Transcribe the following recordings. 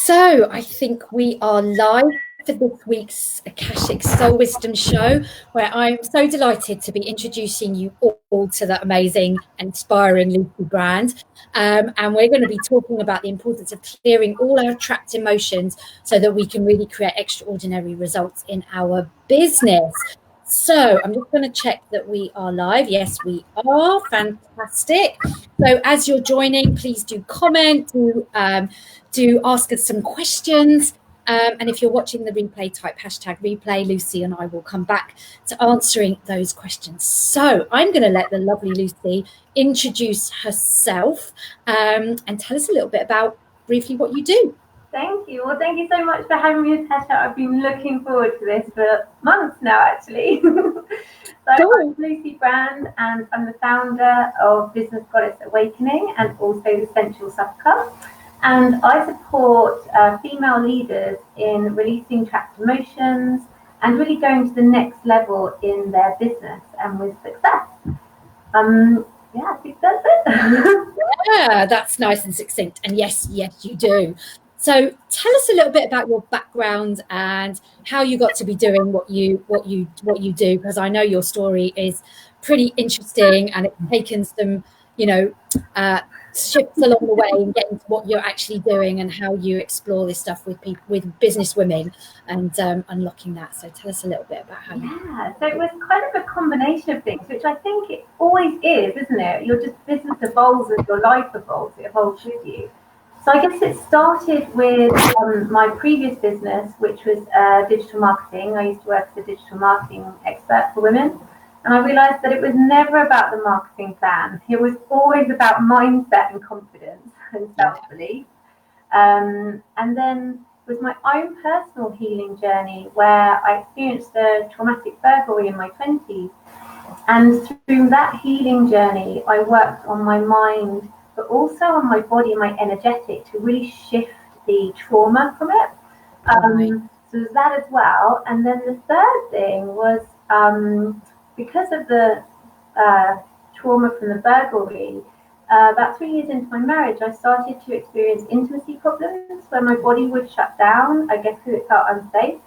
So I think we are live for this week's Akashic Soul Wisdom Show, where I'm so delighted to be introducing you all to that amazing and inspiring Lucy brand. And we're going to be talking about the importance of clearing all our trapped emotions so that we can really create extraordinary results in our business. So I'm just going to check that we are live. Yes, we are. Fantastic. So as you're joining, please do comment, do ask us some questions. And if you're watching the replay, type #replay. Lucy and I will come back to answering those questions. So I'm going to let the lovely Lucy introduce herself and tell us a little bit about briefly what you do. Thank you. Well, thank you so much for having me, Natasha. I've been looking forward to this for months now, actually. I'm Lucy Brand, and I'm the founder of Business Goddess Awakening and also the Sensual Club. And I support female leaders in releasing trapped emotions and really going to the next level in their business and with success. Yeah, I think that's it. Yeah, that's nice and succinct. And yes, you do. So tell us a little bit about your background and how you got to be doing what you do, because I know your story is pretty interesting and it's taken some, shifts along the way and getting to what you're actually doing and how you explore this stuff with people, with business women, and unlocking that. So tell us a little bit about how you. So it was kind of a combination of things, which I think it always is, isn't it? Business evolves as your life evolves. It evolves with you. So I guess it started with my previous business, which was digital marketing. I used to work as a digital marketing expert for women. And I realized that it was never about the marketing plan. It was always about mindset and confidence and self-belief. And then with my own personal healing journey, where I experienced a traumatic burglary in my 20s. And through that healing journey, I worked on my mind, but also on my body and my energetic to really shift the trauma from it. So there's that as well. And then the third thing was because of the trauma from the burglary, about 3 years into my marriage, I started to experience intimacy problems where my body would shut down, I guess because it felt unsafe.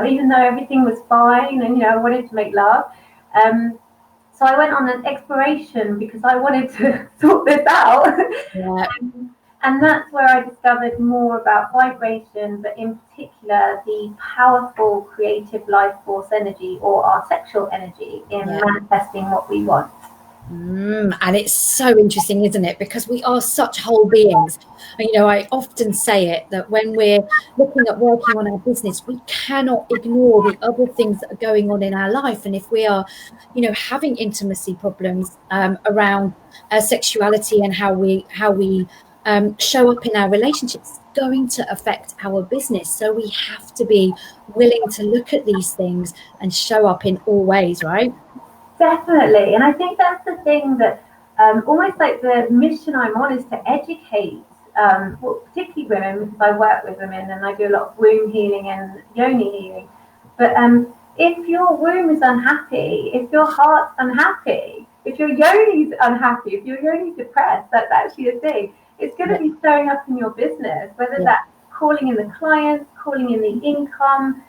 Even though everything was fine and, I wanted to make love. So I went on an exploration because I wanted to sort this out. Yeah. And that's where I discovered more about vibration, but in particular, the powerful creative life force energy, or our sexual energy, in manifesting what we want. And it's so interesting, isn't it? Because we are such whole beings. I often say it that when we're looking at working on our business, we cannot ignore the other things that are going on in our life. And if we are, having intimacy problems around sexuality and how we show up in our relationships, it's going to affect our business. So we have to be willing to look at these things and show up in all ways, right? Definitely. And I think that's the thing that almost like the mission I'm on is to educate, particularly women, because I work with women and I do a lot of womb healing and yoni healing. But if your womb is unhappy, if your heart's unhappy, if your yoni's unhappy, if your yoni's depressed, that's actually a thing. It's going to be showing up in your business, whether that's calling in the clients, calling in the income,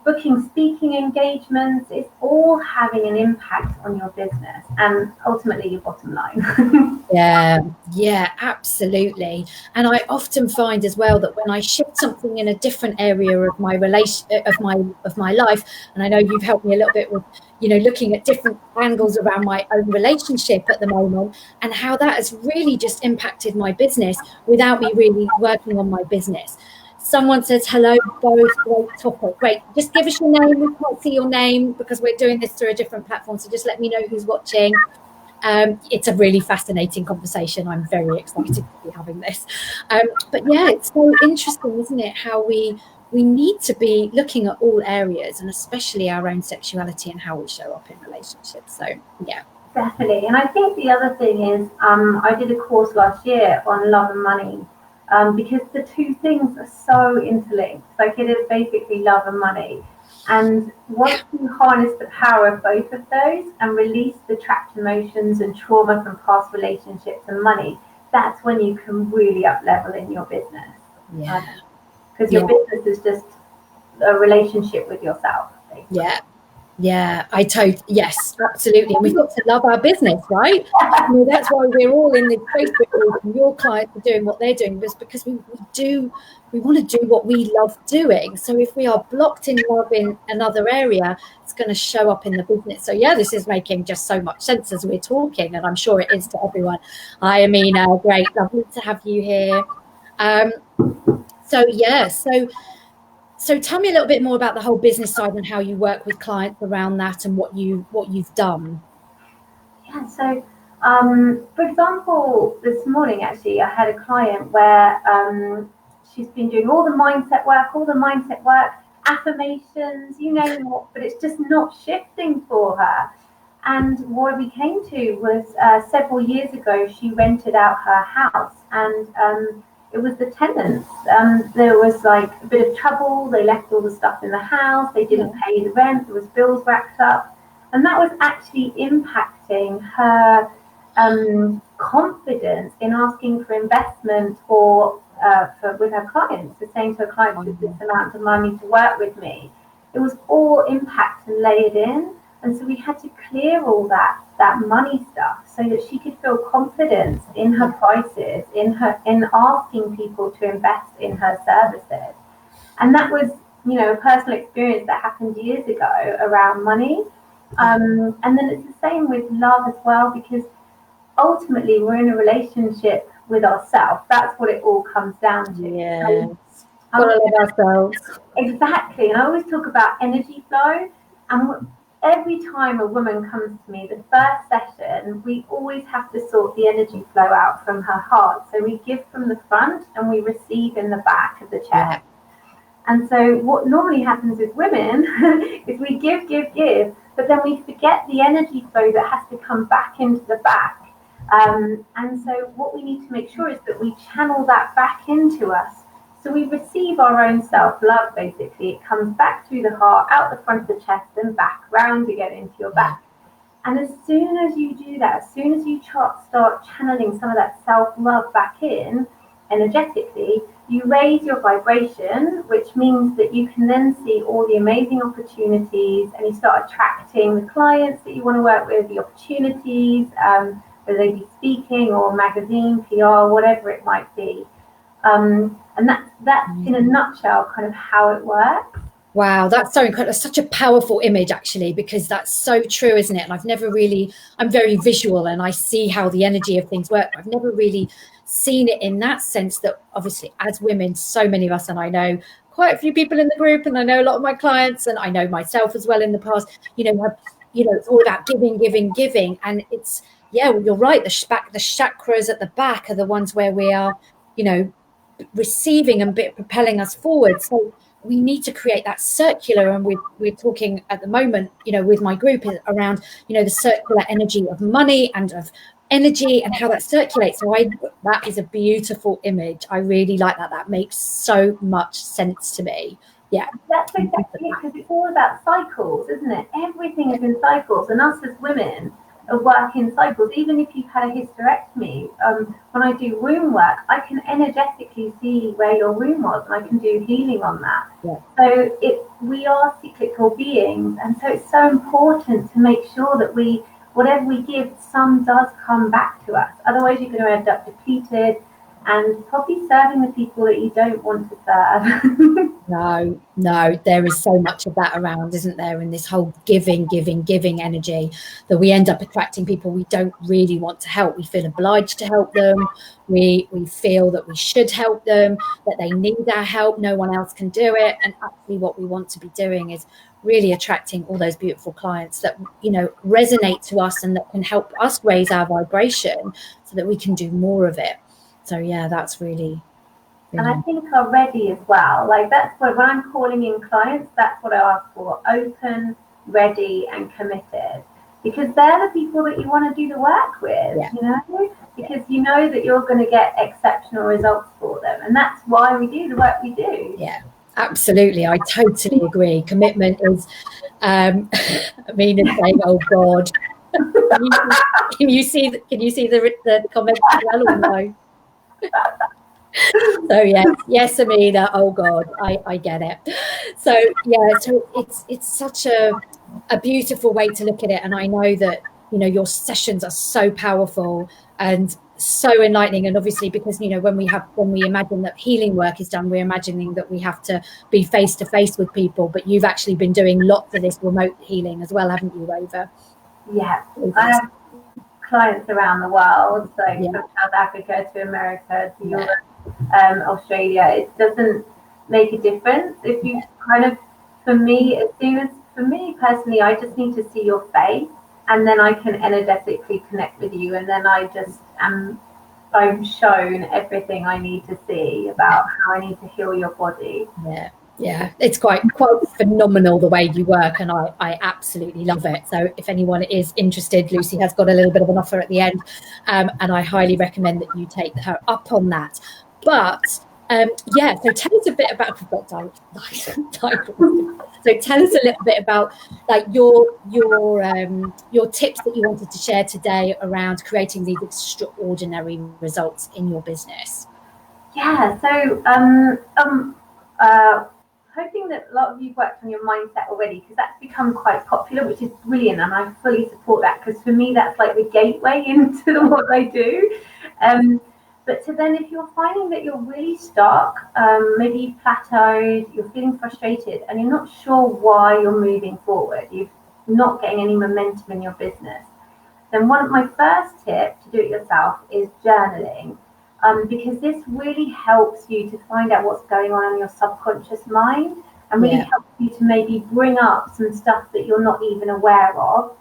booking speaking engagements. It's all having an impact on your business and ultimately your bottom line. Yeah, absolutely. And I often find as well that when I shift something in a different area of my of my life, and I know you've helped me a little bit with looking at different angles around my own relationship at the moment and how that has really just impacted my business without me really working on my business. Someone says, hello, both, great topic. Great. Just give us your name. We can't see your name because we're doing this through a different platform. So just let me know who's watching. It's a really fascinating conversation. I'm very excited to be having this. But yeah, it's so interesting, isn't it? How we need to be looking at all areas, and especially our own sexuality and how we show up in relationships. So yeah. Definitely. And I think the other thing is I did a course last year on love and money. Because the two things are so interlinked. Like, it is basically love and money. And once you harness the power of both of those and release the trapped emotions and trauma from past relationships and money, that's when you can really up level in your business. Yeah. Because your business is just a relationship with yourself, basically. Yeah, yes, absolutely. And we've got to love our business, right? That's why we're all in this Facebook group and your clients are doing what they're doing, just because we want to do what we love doing. So if we are blocked in love in another area, it's going to show up in the business. So yeah, this is making just so much sense as we're talking, and I'm sure it is to everyone. Hi, Amina. Great. Lovely to have you here. So tell me a little bit more about the whole business side and how you work with clients around that and what you've done. Yeah, so for example, this morning actually I had a client where she's been doing all the mindset work, affirmations, you name it, but it's just not shifting for her. And what we came to was several years ago, she rented out her house, and it was the tenants. There was like a bit of trouble. They left all the stuff in the house. They didn't pay the rent. There was bills racked up. And that was actually impacting her confidence in asking for investment or with her clients, for saying to her clients, with this amount of money to work with me. It was all impact and layered in. And so we had to clear all that money stuff so that she could feel confidence in her prices, in asking people to invest in her services. And that was, a personal experience that happened years ago around money. And then it's the same with love as well, because ultimately we're in a relationship with ourselves. That's what it all comes down to. Yeah. Gotta love ourselves. Exactly. And I always talk about energy flow. And every time a woman comes to me, the first session, we always have to sort the energy flow out from her heart. So we give from the front and we receive in the back of the chest. Yeah. And so what normally happens with women is we give, but then we forget the energy flow that has to come back into the back. And so what we need to make sure is that we channel that back into us. So we receive our own self-love, basically. It comes back through the heart, out the front of the chest, and back round again into your back. And as soon as you do that, as soon as you start channeling some of that self-love back in, energetically, you raise your vibration, which means that you can then see all the amazing opportunities, and you start attracting the clients that you want to work with, the opportunities, whether they be speaking or magazine, PR, whatever it might be. And that's in a nutshell kind of how it works. Wow, that's so incredible. That's such a powerful image, actually, because that's so true, isn't it? And I'm very visual and I see how the energy of things work. I've never really seen it in that sense, that obviously as women, so many of us, and I know quite a few people in the group, and I know a lot of my clients, and I know myself as well in the past, it's all about giving. And it's, you're right. The chakras at the back are the ones where we are, receiving and propelling us forward. So we need to create that circular, and we're talking at the moment, with my group around, the circular energy of money and of energy and how that circulates. So that is a beautiful image. I really like that. That makes so much sense to me. Yeah, that's exactly it, because it's all about cycles, isn't it? Everything is in cycles, and us as women work in cycles. Even if you've had a hysterectomy, when I do womb work, I can energetically see where your womb was, and I can do healing on that. Yeah. So we are cyclical beings, and so it's so important to make sure that whatever we give, some does come back to us. Otherwise, you're going to end up depleted and probably serving the people that you don't want to serve. No, there is so much of that around, isn't there? In this whole giving energy, that we end up attracting people we don't really want to help. We feel obliged to help them. We feel that we should help them, that they need our help. No one else can do it. And actually what we want to be doing is really attracting all those beautiful clients that, resonate to us and that can help us raise our vibration so that we can do more of it. So yeah, that's really. And I think are ready as well. Like that's what, when I'm calling in clients, that's what I ask for: open, ready, and committed. Because they're the people that you want to do the work with, because you know that you're going to get exceptional results for them. And that's why we do the work we do. Yeah, absolutely. I totally agree. Commitment is, Amina's saying, oh God. Can you see the comments as well, or no? So yes, Amina. Oh God, I get it. So so it's such a beautiful way to look at it, and I know that your sessions are so powerful and so enlightening. And obviously, because when we imagine that healing work is done, we're imagining that we have to be face to face with people. But you've actually been doing lots of this remote healing as well, haven't you, Rover? Yeah, I have clients around the world, so from South Africa to America to Europe, Australia. It doesn't make a difference if you kind of, for me personally, I just need to see your face, and then I can energetically connect with you, and then I'm shown everything I need to see about how I need to heal your body. Yeah, it's quite phenomenal the way you work, and I absolutely love it. So if anyone is interested, Lucy has got a little bit of an offer at the end, and I highly recommend that you take her up on that. But so tell us a bit about so tell us a little bit about like your tips that you wanted to share today around creating these extraordinary results in your business. Yeah, so hoping that a lot of you've worked on your mindset already, because that's become quite popular, which is brilliant, and I fully support that, because for me that's like the gateway into what I do. But so then if you're finding that you're really stuck, maybe you've plateaued, you're feeling frustrated, and you're not sure why you're moving forward, you're not getting any momentum in your business, then my first tip to do it yourself is journaling. Because this really helps you to find out what's going on in your subconscious mind, and really helps you to maybe bring up some stuff that you're not even aware of.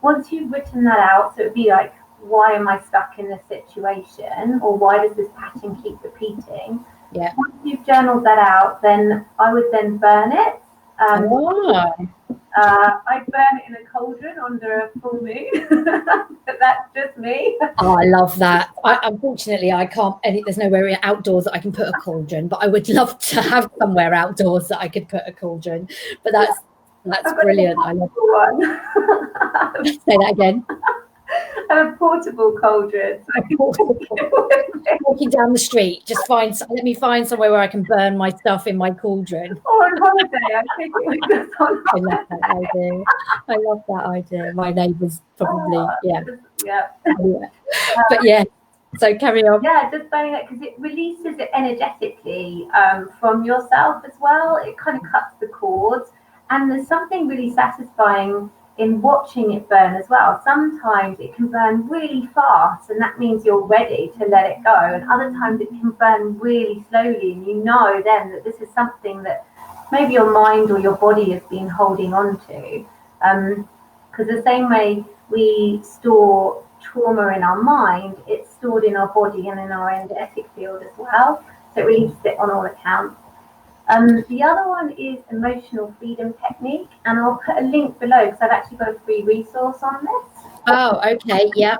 Once you've written that out, so it would be like, why am I stuck in this situation, or why does this pattern keep repeating? Once you've journaled that out, then I would then burn it. I burn it in a cauldron under a full moon. But that's just me. Oh, I love that. Unfortunately, I can't. There's nowhere outdoors that I can put a cauldron, but I would love to have somewhere outdoors that I could put a cauldron. But that's brilliant. I love one. Say that again. A portable cauldron. Walking down the street, let me find somewhere where I can burn my stuff in my cauldron. Or on holiday, I think it was just on holiday. I love that idea. My neighbours probably, Yeah. But so carry on. Yeah, just burning it, because it releases it energetically from yourself as well. It kind of cuts the cords, and there's something really satisfying in watching it burn as well. Sometimes it can burn really fast, and that means you're ready to let it go. And other times it can burn really slowly, and you know then that this is something that maybe your mind or your body has been holding on to. Because the same way we store trauma in our mind, it's stored in our body and in our energetic field as well. So it releases it on all accounts. The other one is emotional freedom technique, and I'll put a link below because I've actually got a free resource on this. Oh, okay, yeah.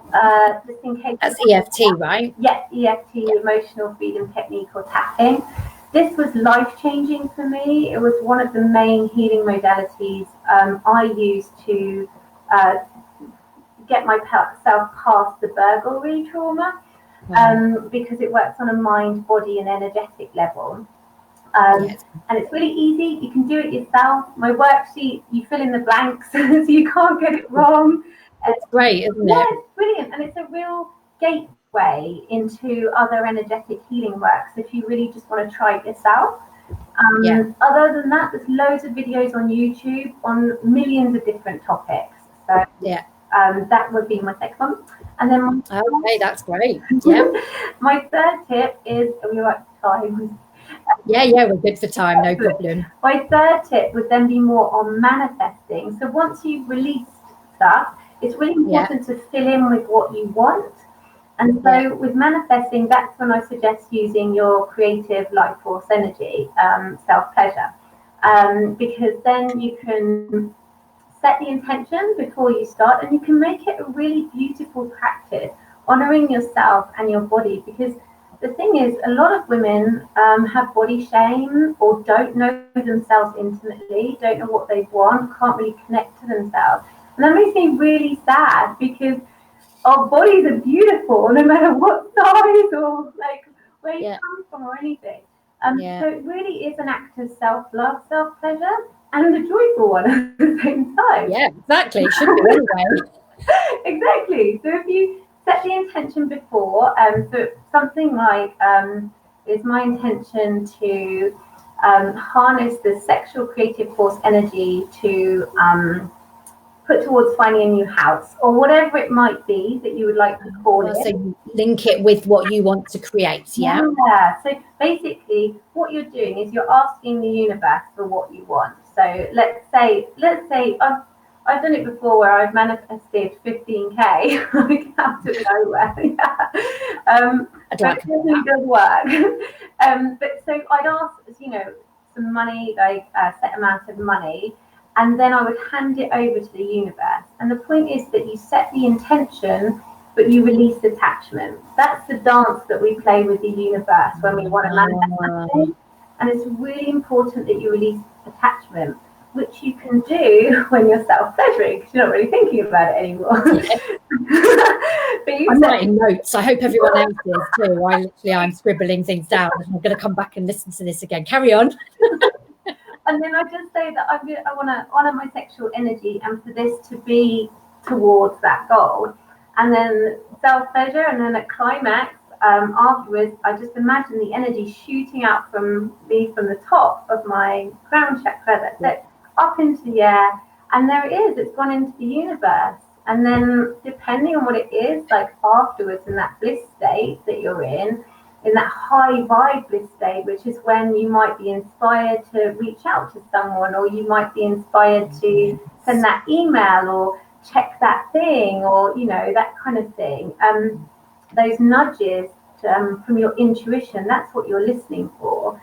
Just in case. That's EFT, right? Yeah, EFT, emotional freedom technique, or tapping. This was life-changing for me. It was one of the main healing modalities I used to get myself past the burglary trauma, because it works on a mind, body, and energetic level. And it's really easy. You can do it yourself. My worksheet, you fill in the blanks so you can't get it wrong. It's great, isn't it? Yeah, it's brilliant. And it's a real gateway into other energetic healing work. So if you really just want to try it yourself. Other than that, there's loads of videos on YouTube on millions of different topics. So that would be my second one. And then that's great. Yeah. My third tip is, are we right for time? Yeah, we're good for time, no problem. My third tip would then be more on manifesting. So once you've released stuff, it's really important to fill in with what you want. And so with manifesting, that's when I suggest using your creative life force energy, self-pleasure, because then you can set the intention before you start, and you can make it a really beautiful practice, honoring yourself and your body. Because the thing is, a lot of women have body shame, or don't know themselves intimately, don't know what they want, can't really connect to themselves. And that makes me really sad, because our bodies are beautiful no matter what size or like where you Yeah. come from or anything. Yeah. So it really is an act of self-love, self-pleasure, and a joyful one at the same time. Yeah, exactly. It should be anyway. Exactly. So if you set the intention before, so something like is my intention to harness the sexual creative force energy to put towards finding a new house or whatever it might be that you would like to call So it. you link it with what you want to create, yeah? Yeah. So basically, what you're doing is you're asking the universe for what you want. So let's say I've done it before where I've manifested 15K like out of nowhere. Yeah. I'd So it like definitely does work. But so I'd ask, some money, like a set amount of money, and then I would hand it over to the universe. And the point is that you set the intention, but you release attachment. That's the dance that we play with the universe when we want to manifest something. And it's really important that you release attachment, which you can do when you're self-pleasuring because you're not really thinking about it anymore. I'm writing notes. I hope everyone else is too. I'm scribbling things down. I'm going to come back and listen to this again. Carry on. And then I just say that I want to honor my sexual energy and for this to be towards that goal. And then self-pleasure, and then at climax, afterwards, I just imagine the energy shooting out from me from the top of my crown chakra, that's it, up into the air. And there it is, it's gone into the universe. And then depending on what it is, like afterwards in that bliss state that you're in that high vibe bliss state, which is when you might be inspired to reach out to someone, or you might be inspired to send that email or check that thing, or that kind of thing. Those nudges from your intuition, that's what you're listening for.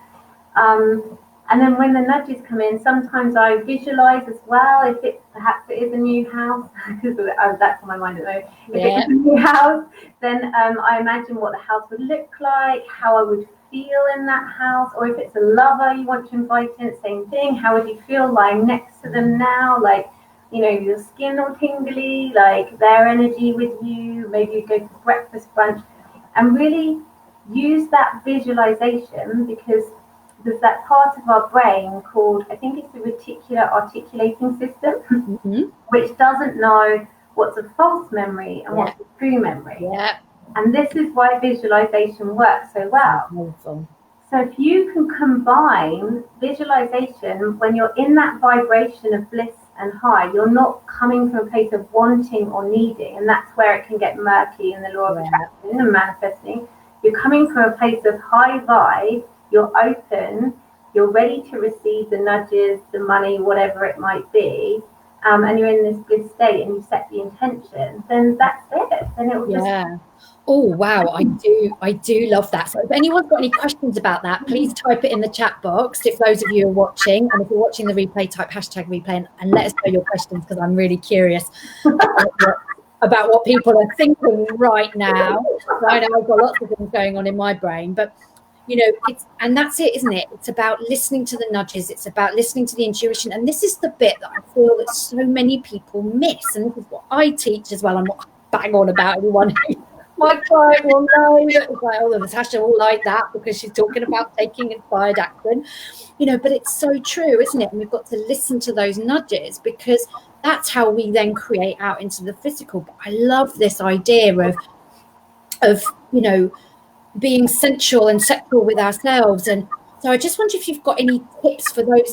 And then when the nudges come in, sometimes I visualize as well. If perhaps it is a new house, because that's on my mind at the moment. If it's a new house, then I imagine what the house would look like, how I would feel in that house. Or if it's a lover you want to invite in, same thing. How would you feel lying next to them now? Like, your skin all tingly, like their energy with you. Maybe you go for breakfast, brunch, and really use that visualization, because there's that part of our brain called, I think it's the reticular articulating system, which doesn't know what's a false memory and what's a true memory. Yeah. And this is why visualization works so well. So if you can combine visualization, when you're in that vibration of bliss and high, you're not coming from a place of wanting or needing, and that's where it can get murky in the law of attraction and manifesting. You're coming from a place of high vibe. You're open, you're ready to receive the nudges, the money, whatever it might be, and you're in this bliss state and you set the intention, then that's it. Then it will just... Oh, wow. I do love that. So if anyone's got any questions about that, please type it in the chat box. If those of you are watching, and if you're watching the replay, type #replay and let us know your questions, because I'm really curious about what people are thinking right now. So I know I've got lots of things going on in my brain, but and that's it, isn't it? It's about listening to the nudges. It's about listening to the intuition. And this is the bit that I feel that so many people miss. And this is what I teach as well. I'm not bang on about anyone who my client will know that it's like, oh, Natasha will like that because she's talking about taking inspired action. But it's so true, isn't it? And we've got to listen to those nudges, because that's how we then create out into the physical. But I love this idea of being sensual and sexual with ourselves. And so I just wonder if you've got any tips for those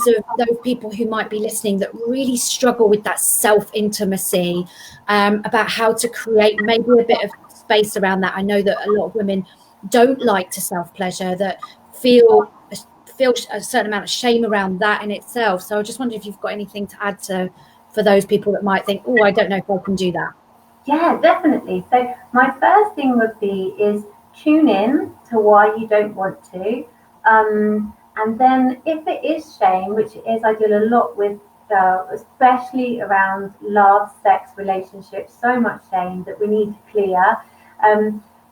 people who might be listening that really struggle with that self-intimacy, about how to create maybe a bit of space around that. I know that a lot of women don't like to self-pleasure, that feel a certain amount of shame around that in itself. So I just wonder if you've got anything to add for those people that might think, oh, I don't know if I can do that. Yeah, definitely. So my first thing would be is tune in to why you don't want to. And then if it is shame, which it is, I deal a lot with, especially around love, sex, relationships, so much shame that we need to clear.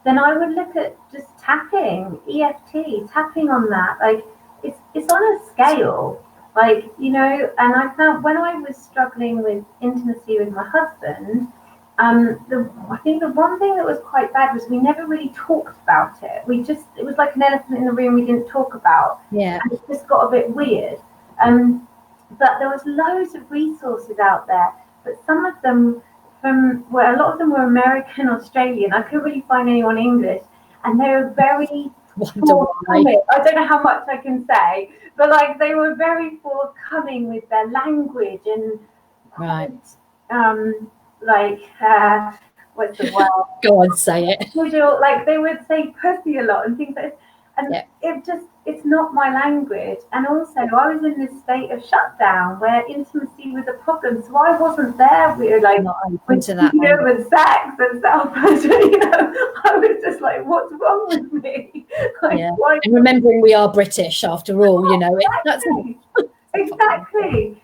Then I would look at just tapping, EFT, tapping on that. Like it's on a scale, and I found when I was struggling with intimacy with my husband, I think the one thing that was quite bad was we never really talked about it. It was like an elephant in the room we didn't talk about. Yeah. And it just got a bit weird. But there was loads of resources out there, but some of them a lot of them were American, Australian. I couldn't really find anyone English, and they were very forthcoming. I don't know how much I can say, but like they were very forthcoming with their language and right. What's the word? Go on, say it. Like they would say pussy a lot and things like this. And it's not my language. And also I was in this state of shutdown where intimacy was a problem. So I wasn't there with with sex and self-pleasure, I was just like, what's wrong with me? And remembering we are British after all, Exactly.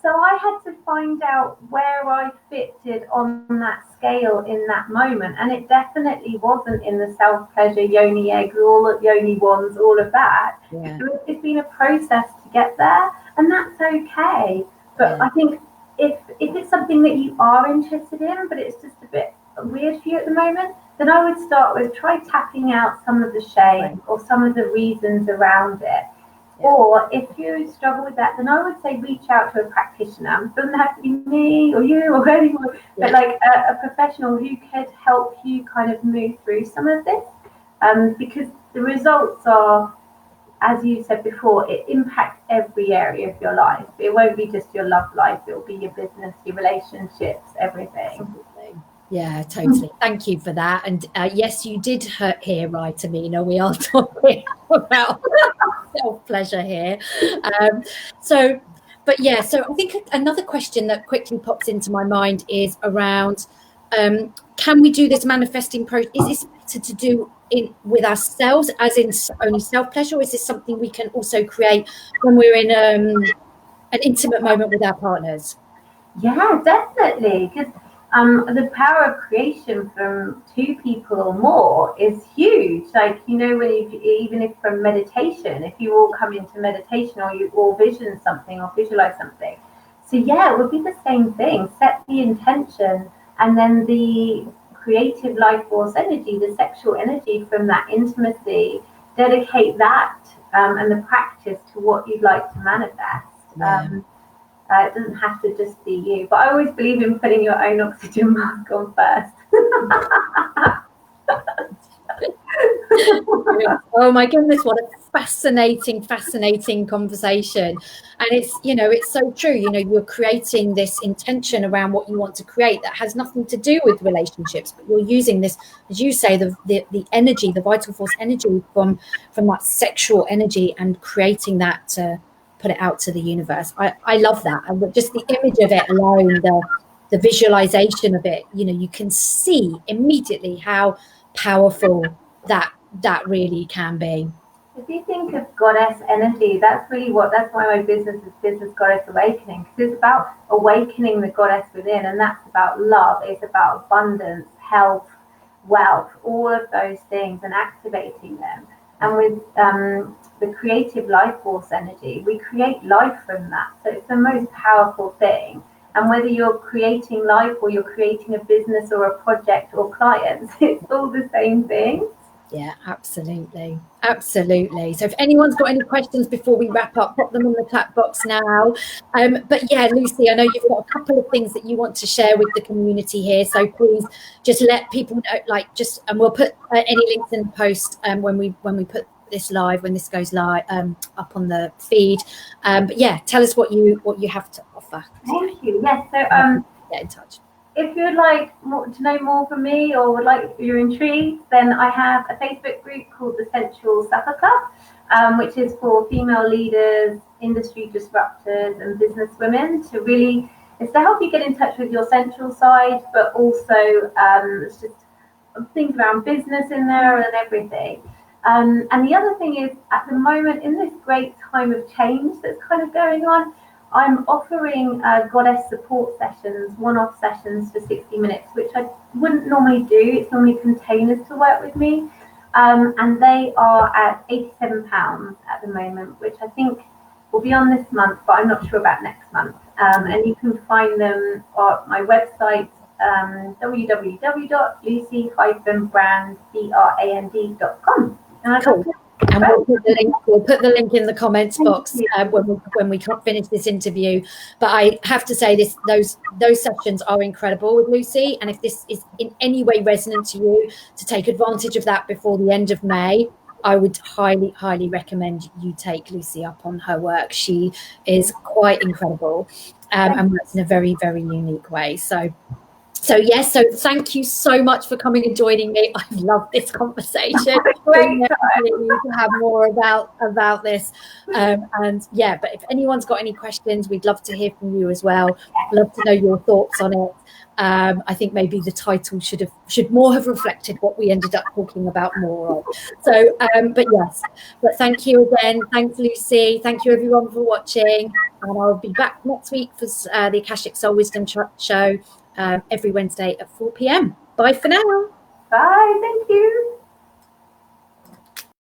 So I had to find out where I fitted on that scale in that moment, and it definitely wasn't in the self-pleasure, yoni eggs, all of yoni wands, all of that. Yeah. It's been a process to get there, and that's okay. But I think if it's something that you are interested in, but it's just a bit weird for you at the moment, then I would start with try tapping out some of the shame or some of the reasons around it. Yeah. Or if you struggle with that, then I would say reach out to a practitioner. It doesn't have to be me or you or anyone, but like a professional who could help you kind of move through some of this. Because the results are, as you said before, it impacts every area of your life. It won't be just your love life. It will be your business, your relationships, everything. Absolutely. Yeah, totally. Thank you for that. And yes, you did hear right, Amina. We are talking about self-pleasure here. So I think another question that quickly pops into my mind is around, can we do this manifesting process? Is this better to do with ourselves, as in only self-pleasure, or is this something we can also create when we're in an intimate moment with our partners? Yeah, definitely. Because the power of creation from two people or more is huge. Like, even if from meditation, if you all come into meditation or you all vision something or visualize something. So yeah, it would be the same thing. Set the intention, and then the creative life force energy, the sexual energy from that intimacy, dedicate that and the practice to what you'd like to manifest. Yeah. It doesn't have to just be you, but I always believe in putting your own oxygen mask on first. Oh my goodness, what a fascinating conversation. And it's so true. You're creating this intention around what you want to create that has nothing to do with relationships, but you're using this, as you say, the energy, the vital force energy from that sexual energy, and creating that to put it out to the universe. I love that. And just the image of it alone, the visualization of it, you can see immediately how powerful that really can be. If you think of goddess energy, that's why my business is Business Goddess Awakening, because it's about awakening the goddess within, and that's about love. It's about abundance, health, wealth, all of those things, and activating them. And with the creative life force energy, we create life from that. So it's the most powerful thing. And whether you're creating life or you're creating a business or a project or clients, it's all the same thing. Yeah, absolutely. So if anyone's got any questions before we wrap up, pop them in the chat box now. But yeah, Lucy, I know you've got a couple of things that you want to share with the community here. So please just let people know, and we'll put any links in the post when we put this live, when this goes live up on the feed. But yeah, tell us what you have to offer. Thank you. Yes. So get in touch. If you'd like to know more from me, or you're intrigued, then I have a Facebook group called the Sensual Supper Club, which is for female leaders, industry disruptors, and business women it's to help you get in touch with your sensual side, but also it's just things around business in there and everything. And the other thing is, at the moment, in this great time of change that's kind of going on, I'm offering goddess support sessions, one-off sessions for 60 minutes, which I wouldn't normally do. It's normally containers to work with me. And they are at £87 at the moment, which I think will be on this month, but I'm not sure about next month. And you can find them on my website, www.lucy-brand.com. Cool. And we'll put the link in the comments box when we finish this interview. But I have to say those sessions are incredible with Lucy. And if this is in any way resonant to you, to take advantage of that before the end of May, I would highly, highly recommend you take Lucy up on her work. She is quite incredible and works in a very, very unique way. So yes, so thank you so much for coming and joining me. I've loved this conversation. Great to have more about this. And yeah, but if anyone's got any questions, we'd love to hear from you as well. Love to know your thoughts on it. I think maybe the title should more have reflected what we ended up talking about more of. So, but thank you again. Thanks, Lucy. Thank you everyone for watching. And I'll be back next week for the Akashic Soul Wisdom Show every Wednesday at 4 p.m. Bye for now. Bye. Thank you.